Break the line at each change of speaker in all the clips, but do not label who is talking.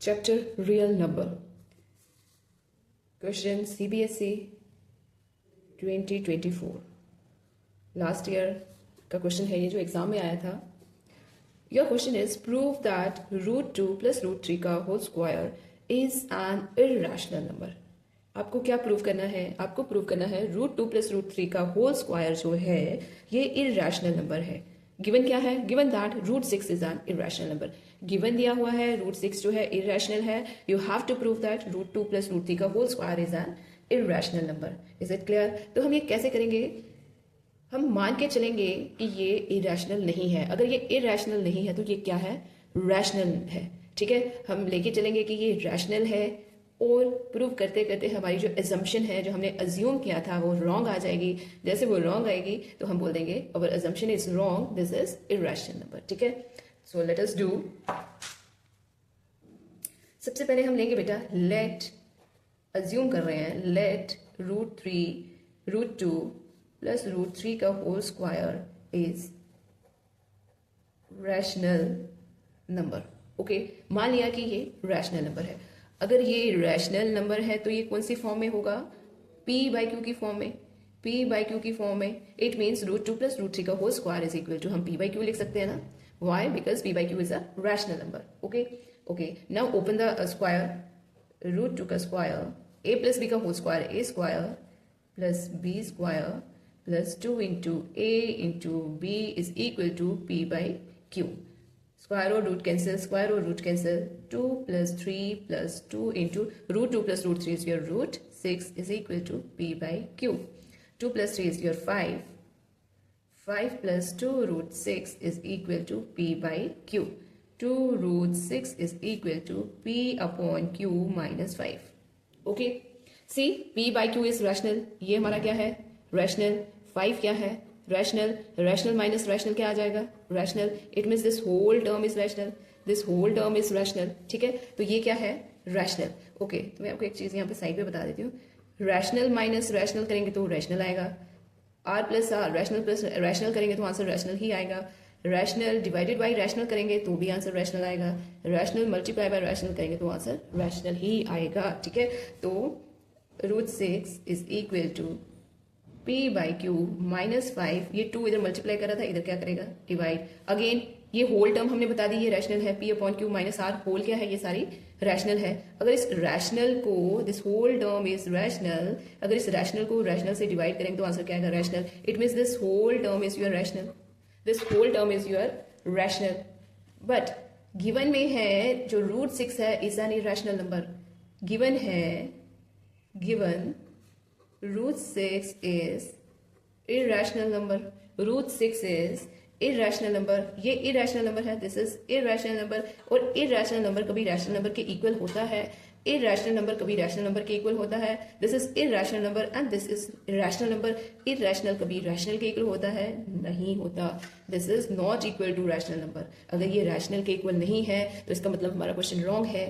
Chapter Real Number. Question CBSE 2024. Last year का question है ये, जो एग्जाम में आया था. Your question is prove that √2 + √3 का whole square is an irrational number. आपको क्या प्रूव करना है? आपको प्रूव करना है √2 + √3 का होल स्क्वायर जो है ये इर्रेशनल नंबर है. गिवन क्या है? Given that √6 is an irrational number. Given दिया हुआ है √6 जो है इर्रेशनल है. You have to prove that √2 + √3 का whole square is an irrational number. Is it clear? तो हम ये कैसे करेंगे? हम मान के चलेंगे कि ये इरेशनल नहीं है. अगर ये इरेशनल नहीं है तो ये क्या है? रैशनल है. ठीक है, हम लेके चलेंगे कि ये रैशनल है और प्रूव करते करते हमारी जो एजम्पशन है, जो हमने अज्यूम किया था, वो रॉन्ग आ जाएगी. जैसे वो रॉन्ग आएगी तो हम बोल देंगे our assumption is wrong, this is irrational number. ठीक है, सो लेट अस डू. सबसे पहले हम लेंगे बेटा लेट, अज्यूम कर रहे हैं, लेट √3 √2 + √3 का whole square is rational number. Okay, मान लिया कि ये रैशनल नंबर है. अगर ये रैशनल नंबर है तो ये कौन सी फॉर्म में होगा? p/q की फॉर्म में. p/q की फॉर्म में इट मीन्स √2 + √3 का whole square is equal to, हम p/q लिख सकते हैं ना. Why? Because p/q is a rational number. Okay okay, now open the square. √2 का स्क्वायर a + b का whole square a square + b square + 2 × a × b is equal to p/q. Square or root cancel, square or root cancel. 2 + 3 + 2 × √2 + √3 is your √6 is equal to p/q. 2 + 3 is your 5. 5 + 2 √6 is equal to p/q. 2 √6 is equal to p/q - 5. Okay. See, p/q is rational. ये हमारा क्या है? Rational. 5 क्या है? Rational. Rational minus rational क्या आ जाएगा? Rational. It means this whole term is rational. This whole term is rational. ठीक है, तो ये क्या है? रैशनल. ओके, तो मैं आपको एक चीज यहाँ पे साइड पे बता देती हूँ. रैशनल माइनस रैशनल करेंगे तो रैशनल आएगा. r + r, rational plus rational करेंगे तो आंसर रैशनल ही आएगा. रैशनल डिवाइडेड बाई रैशनल करेंगे तो भी आंसर रैशनल आएगा. रैशनल मल्टीप्लाई बाय रैशनल करेंगे तो आंसर रैशनल ही आएगा. ठीक है, तो √6 इज इक्वल टू p/q - 5. ये 2 इधर मल्टीप्लाई कर रहा था, इधर क्या करेगा? डिवाइड. अगेन ये होल टर्म हमने बता दी ये रैशनल है. p/q - r होल क्या है? ये सारी रैशनल है. अगर इस रैशनल को, this whole term is rational, अगर इस रैशनल को रैशनल से डिवाइड करेंगे तो आंसर क्या आएगा? Rational. It means this whole term is your rational. This whole term is your rational. But given में है जो √6 है is an irrational number. Given है, given √6 is irrational number. √6 is irrational number. ये irrational number है. This is irrational number. और irrational number कभी rational number के इक्वल होता है. irrational number कभी rational number के इक्वल होता है. This is irrational number and this is irrational number. irrational कभी rational के इक्वल होता है? नहीं होता. This is not equal to rational number. अगर ये rational के इक्वल नहीं है तो इसका मतलब हमारा क्वेश्चन रॉन्ग है.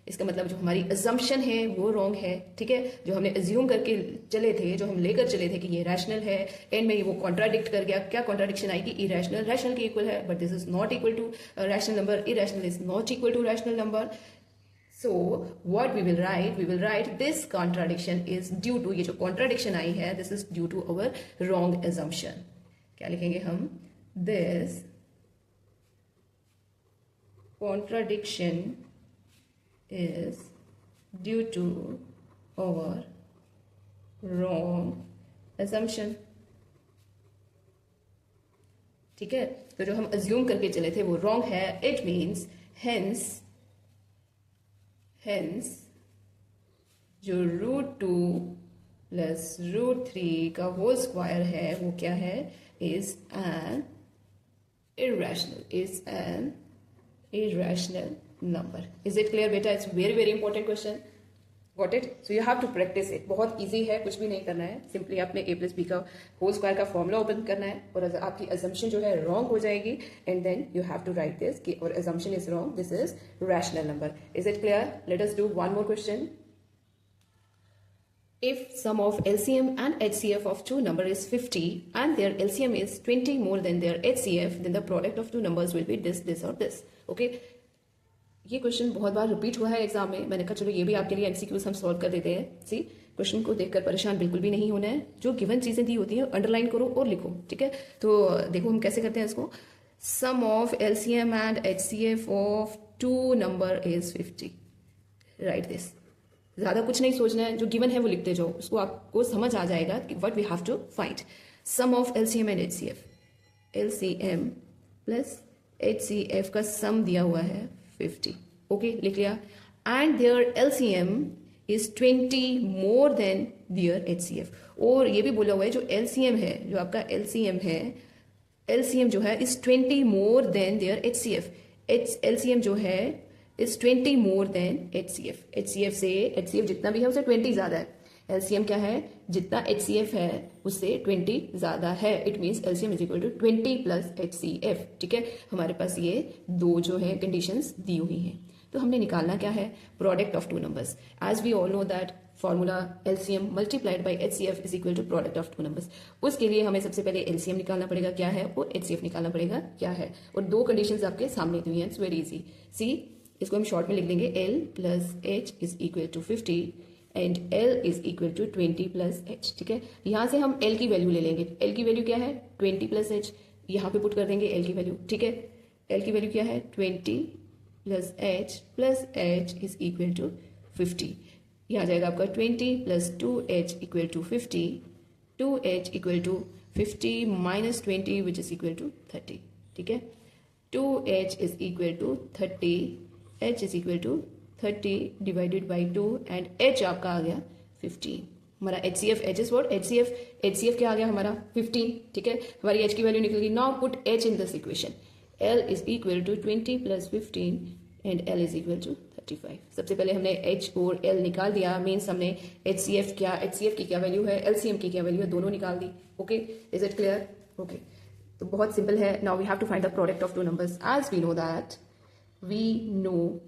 इसका मतलब जो हमारी अजम्पशन है वो रॉन्ग है. ठीक है, जो हमने अज्यूम करके चले थे, जो हम लेकर चले थे कि ये रैशनल है, एंड में वो कॉन्ट्राडिक्ट कर गया. क्या कॉन्ट्राडिक्शन आई कि इरेशनल रैशनल के इक्वल है, but this is not equal to rational number. Irrational is not equal to rational number. So what we will write this contradiction is due to, ये जो कॉन्ट्राडिक्शन आई है this is due to our wrong assumption. क्या लिखेंगे हम? This contradiction is due to our wrong assumption. ठीक है, तो जो हम अज्यूम करके चले थे वो रॉन्ग है. इट मीन्स हेंस जो √2 + √3 का होल स्क्वायर है वो क्या है? Is N irrational number. Is it clear beta? It's very very important question. Got it? So you have to practice it. बहुत easy है, कुछ भी नहीं करना है. सिंपली आपने a + b का होल स्क्वायर का फॉर्मूला ओपन करना है और आपकी assumption जो है रॉन्ग हो जाएगी. And then you have to write this कि और assumption is wrong. This is rational number. Is it clear? Let us do one more question. If sum of LCM and HCF of two numbers is 50 and their LCM is 20 more than their HCF, then the product of two numbers will be this or this. Okay. ये question बहुत बार repeat हुआ है exam में, मैंने कहा चलो ये भी आपके लिए एमसीक्यूज हम सॉल्व कर देते हैं। सी, क्वेश्चन को देखकर परेशान बिल्कुल भी नहीं होना है, जो गिवन चीजें दी होती हैं अंडरलाइन करो और लिखो, ठीक है। तो देखो हम कैसे करते हैं इसको। Sum of LCM and HCF of 2 number is 50, right this. ज्यादा कुछ नहीं सोचना है, जो गिवन है वो लिखते जाओ, उसको आपको समझ आ जाएगा कि what we have to find. Sum of LCM and HCF, LCM plus HCF का सम दिया हुआ है 50, ओके लिख लिया। And their LCM is 20 more than their HCF, और ये भी बोला हुआ है जो एलसीएम है, जो आपका एलसीएम है, एलसीएम जो है is 20 more than their HCF. LCM जो है is 20 more than HCF. HCF से एचसीएफ जितना भी है उससे 20 ज्यादा है। एलसीएम क्या है, जितना एचसीएफ है उससे 20 ज्यादा है। It means LCM is equal to 20 plus HCF, ठीक है। हमारे पास ये दो जो है कंडीशंस दी हुई हैं, तो हमने निकालना क्या है, product of two numbers. As we all know that formula LCM multiplied by HCF is equal to product of two numbers. उसके लिए हमें सबसे पहले एलसीएम निकालना पड़ेगा क्या है, और एचसीएफ निकालना पड़ेगा क्या है, और दो कंडीशंस आपके सामने दी हुई हैं। It's very easy. सी, इसको हम शॉर्ट में लिख देंगे, L plus H is equal to 50 and L is equal to 20 plus H, ठीक है। यहां से हम एल की वैल्यू ले लेंगे। एल की वैल्यू क्या है, 20 प्लस एच, यहाँ पे पुट कर देंगे एल की वैल्यू, ठीक है। एल की वैल्यू क्या है, 20 plus H is equal to 50। यह आ जाएगा आपका 20 plus 2h equal to 50, 2h equal to 50 minus 20 which is equal to 30, ठीक है। 2h is equal to 30, h is equal to 30 divided by 2 and h आपका आ गया 15। हमारा HCF, H is what, HCF क्या आ गया हमारा 15, ठीक है। हमारी h की वैल्यू निकल गई। Now put h in this equation. L is equal to 20 plus 15 and L is equal to 35। सबसे पहले हमने H और L निकाल दिया, मीन्स हमने HCF की क्या वैल्यू है, LCM की क्या वैल्यू है, दोनों निकाल दी। Okay, is it clear? Okay, तो बहुत सिंपल है। Now we have to find the product of two numbers. As we know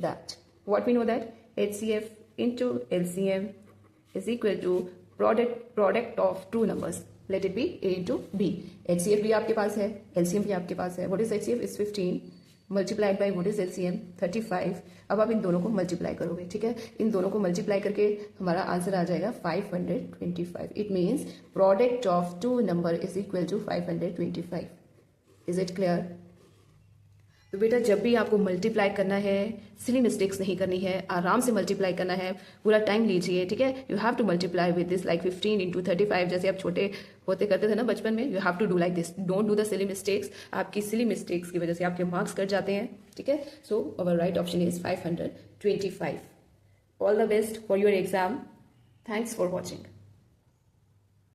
that what we know that HCF into LCM is equal to product of two numbers. Let it be A into B. HCF भी आपके पास है, LCM भी आपके पास है. What is HCF? Is 15 multiplied by what is LCM? 35. अब आप इन दोनों को मल्टीप्लाई करोगे, ठीक है। इन दोनों को मल्टीप्लाई करके हमारा आंसर आ जाएगा 525. It means product of two number is equal to 525. Is it clear? तो बेटा जब भी आपको मल्टीप्लाई करना है, सिली मिस्टेक्स नहीं करनी है, आराम से मल्टीप्लाई करना है, पूरा टाइम लीजिए, ठीक है। You have to multiply with this like 15 into 35, जैसे आप छोटे होते करते थे ना बचपन में। You have to do like this, don't do the silly mistakes. आपकी सिली मिस्टेक्स की वजह से आपके मार्क्स कट जाते हैं, ठीक है। So our right option is 525. All the best for your exam. Thanks for watching.